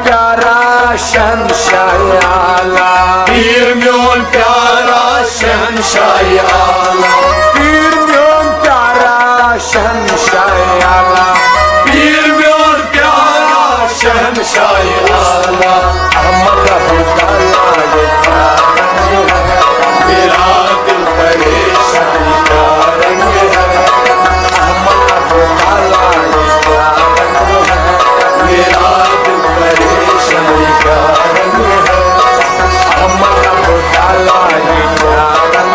प्यारा शहंशाह आला, पीर म्योन प्यारा शहंशाह आला, पीर म्योन प्यारा शहंशाह आला, पीर म्योन प्यारा शहंशाह आला। अहमद अब्दुल्ला ये क्या रंग है, मेरा दिल परेशानी का रंग है, अहमद अब्दुल्ला ये क्या रंग है, मेरा दिल परेशानी का रंग है, अहमद अब्दुल्ला ये क्या रंग